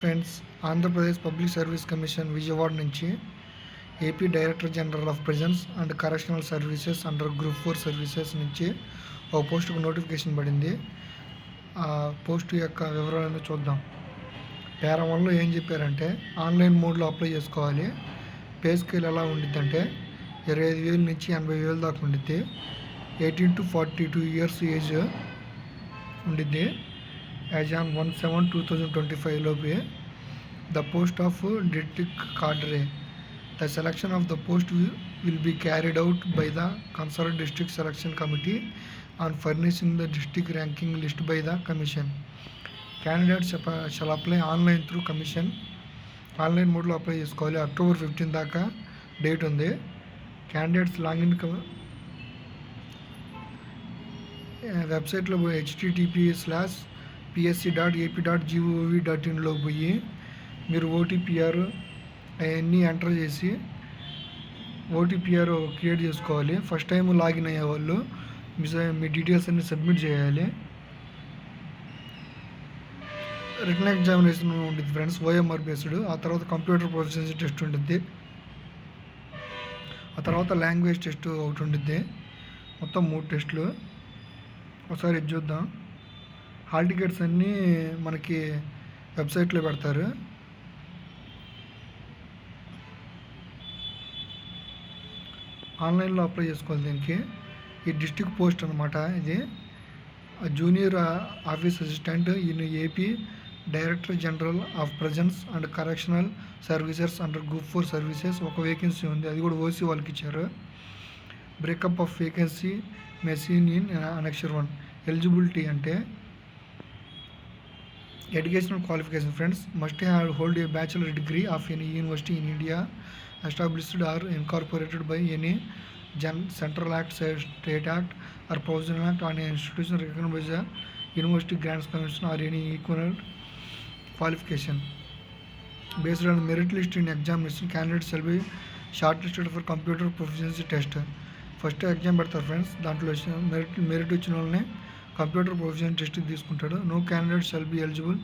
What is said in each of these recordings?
Friends, Andhra Pradesh public service commission Vijayawada నుంచి AP director general of prisons and correctional services under group 4 services నుంచి ఒక పోస్టుకు notification పడింది. ఆ పోస్ట్ యొక్క వివరాలను చూద్దాం. పేరా 1లో ఏం చెప్పారంటే ఆన్లైన్ మోడ్లో అప్లై చేసుకోవాలి. పే స్కేల్ ఎలా ఉండిద్దంటే 25,000 నుంచి 80,000 దాకా ఉండిద్ది. 18 to 42 ఇయర్స్ ఏజ్ ఉండిద్ది. యాజ్ ఆన్ 1/7/2025 లోపే the post of district cadre. The selection of the post will be carried out by the concerned district selection committee on furnishing the district ranking list by the commission. Candidates shall apply online through commission. Online మోడ్లో apply చేసుకోవాలి. October 15 దాకా date ఉంది. Candidates login వెబ్సైట్లో పోయి https:/psc.ap.gov.in పోయి మీరు OTPR అవన్నీ enter చేసి ఓటీపీఆర్ క్రియేట్ చేసుకోవాలి. ఫస్ట్ టైం లాగిన్ అయ్యే వాళ్ళు మీ డీటెయిల్స్ అన్ని సబ్మిట్ చేయాలి. రిటన్ ఎగ్జామినేషన్ ఉంటుంది ఫ్రెండ్స్, ఓఎంఆర్ బేస్డ్. ఆ తర్వాత కంప్యూటర్ ప్రొఫిషియన్సీ టెస్ట్ ఉంటుంది. ఆ తర్వాత లాంగ్వేజ్ టెస్ట్ ఒకటి ఉంటుంది. మొత్తం 3 టెస్టులు. ఒకసారి ఇది చూద్దాం. హాల్ టికెట్స్ అన్నీ మనకి వెబ్సైట్లో పెడతారు. ఆన్లైన్లో అప్లై చేసుకోవాలి. దీనికి ఈ డిస్ట్రిక్ట్ పోస్ట్ అనమాట. ఇది junior office assistant in AP director general of prisons and correctional services under group 4 services. ఒక వేకెన్సీ ఉంది, అది కూడా ఓసీ వాళ్ళకి ఇచ్చారు. Breakup of vacancy mentioned in annexure 1. Eligibility అంటే educational qualification friends must have hold a bachelor degree of any university in India established or incorporated by any central act, state act or provisional act on an institution recognized by the University Grants Commission or any equivalent qualification. Based on merit list in examination, candidates shall be shortlisted for computer proficiency test. First exam పెడతారు friends. దాంట్లో merit వచ్చిన వాళ్ళని computer proficiency test తీసుకుంటాడు. No candidate shall be eligible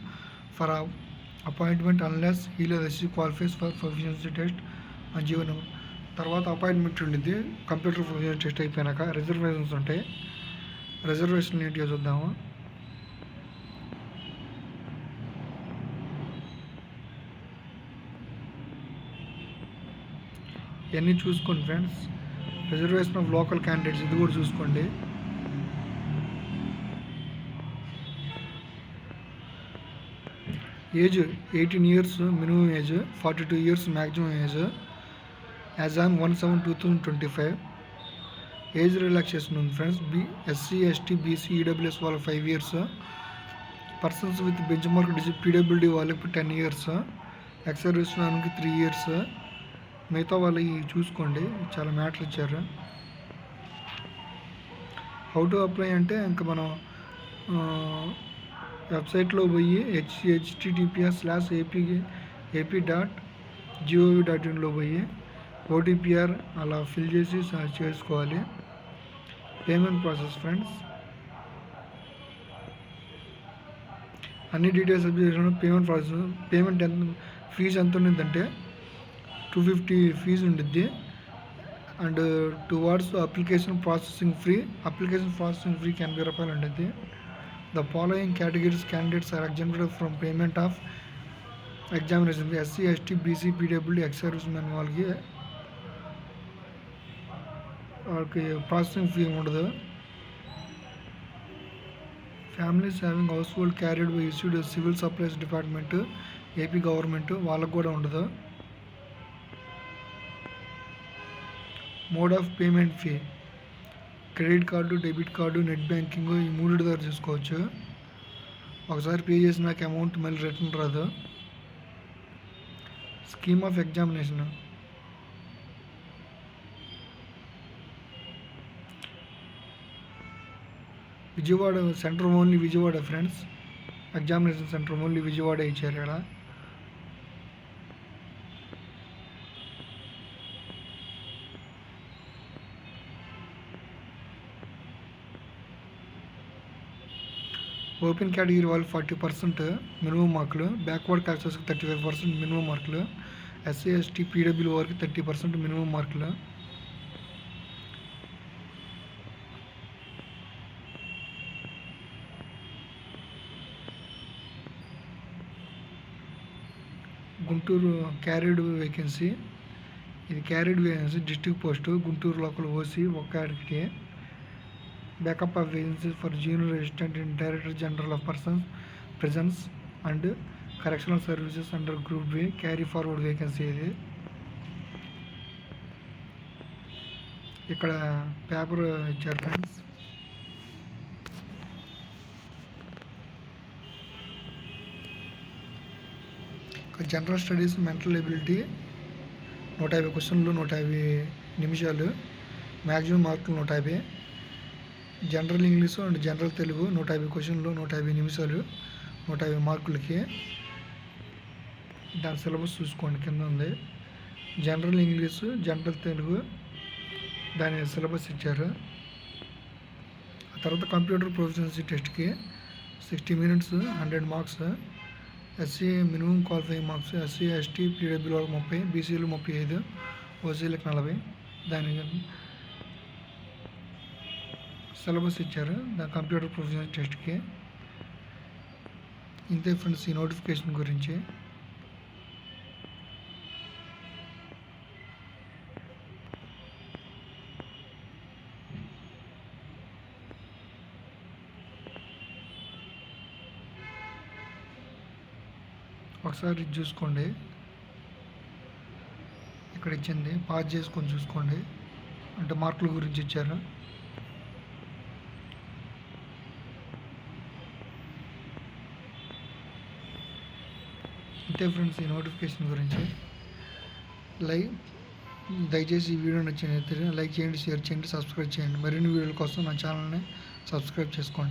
for appointment unless he లేదా she qualifies for proficiency test ఆ జీవనం. తర్వాత appointment ఉండిద్ది. కంప్యూటర్ ప్రొఫిషియన్సీ టెస్ట్ అయిపోయాక రిజర్వేషన్స్ ఉంటాయి. రిజర్వేషన్ ఏంటిగా చూద్దాము. ఇవన్నీ చూసుకోండి friends. Reservation of local candidates ఇది కూడా చూసుకోండి. Age 18 years minimum age, 42 years maximum age. As on 1/7/2025 age relaxation ఉంది friends. SC ST BC EWS వాళ్ళకి 5 years. Persons with benchmark PWD వాళ్ళకి 10 ఇయర్స్. ఎక్స్ సర్వీస్ మ్యాన్కి 3 ఇయర్స్. మిగతా వాళ్ళకి చూసుకోండి, చాలా మ్యాటర్ ఇచ్చారు. హౌ టు అప్లై అంటే ఇంకా మనం వెబ్సైట్లో పోయి https:/ap.gov.in పోయి ఓటీపీఆర్ అలా ఫిల్ చేసి చేసుకోవాలి. పేమెంట్ ప్రాసెస్ ఫ్రెండ్స్ అన్ని details payment process. Payment fees ఎంత ఉండిద్దంటే 250 ఫీజు ఉండిద్ది. And towards application processing fee 80 రూపాయలు ఉండిద్ది. The following categories candidates are exempted from payment of examination. SC ST BC PWD ex servicemen వాళ్ళకి processing fee ఉండదు. Families having house hold carried by issued civil supplies department AP government వాళ్ళకు కూడా ఉండదు. Mode of payment fee credit card, debit card, net banking ఈ 3 ద్వారా చూసుకోవచ్చు. ఒకసారి pay చేసినాక అమౌంట్ మళ్ళీ రిటర్న్ రాదు. Scheme of examination Vijayawada centre only Vijayawada friends. Examination centre only Vijayawada ఇచ్చారు ఇక్కడ. ఓపెన్ కేటగిరీ వాళ్ళు 40% మినిమం మార్కులు, బ్యాక్వర్డ్ క్లాసెస్కి 35% మినిమం మార్కులు, ఎస్సీ ఎస్టీ పీడబ్ల్యూ వారికి 30% మినిమం మార్కులు. గుంటూరు క్యారీడ్ వేకెన్సీ, ఇది carried vacancy district post Guntur local OC ఒక category. Backup of vacancy for junior assistant in director general of prisons and correctional services under group B carry forward vacancy. ఇది ఇక్కడ paper ఇచ్చారు friends. General studies mental ability 150 క్వశ్చన్లు 150 నిమిషాలు, maximum మార్కులు 150. General English and general Telugu 150 క్వశ్చన్లు 150 నిమిషాలు 150 మార్కులకి. దాని సిలబస్ చూసుకోండి, కింద ఉంది. జనరల్ ఇంగ్లీషు జనరల్ తెలుగు దాని సిలబస్ ఇచ్చారు. ఆ తర్వాత కంప్యూటర్ ప్రొఫిషియన్సీ టెస్ట్కి 60 minutes 100 marks. SC minimum qualifying marks, SC ST PW 30, బీసీలు 35, ఓసీలకు 40. దానికి సిలబస్ ఇచ్చారు దాని కంప్యూటర్ ప్రొఫిషియన్సీ టెస్ట్కి. ఇంతే ఫ్రెండ్స్ ఈ నోటిఫికేషన్ గురించి. ఒకసారి ఇది చూసుకోండి, ఇక్కడ ఇచ్చింది పాజ్ చేసుకొని చూసుకోండి, అంటే మార్కుల గురించి ఇచ్చారు. ఇంతే ఫ్రెండ్స్ ఈ నోటిఫికేషన్ గురించి. దయచేసి ఈ వీడియో నచ్చినట్లయితే లైక్ చేయండి, షేర్ చేయండి, సబ్స్క్రైబ్ చేయండి. మరిన్ని వీడియోల కోసం నా ఛానల్ని సబ్స్క్రైబ్ చేసుకోండి.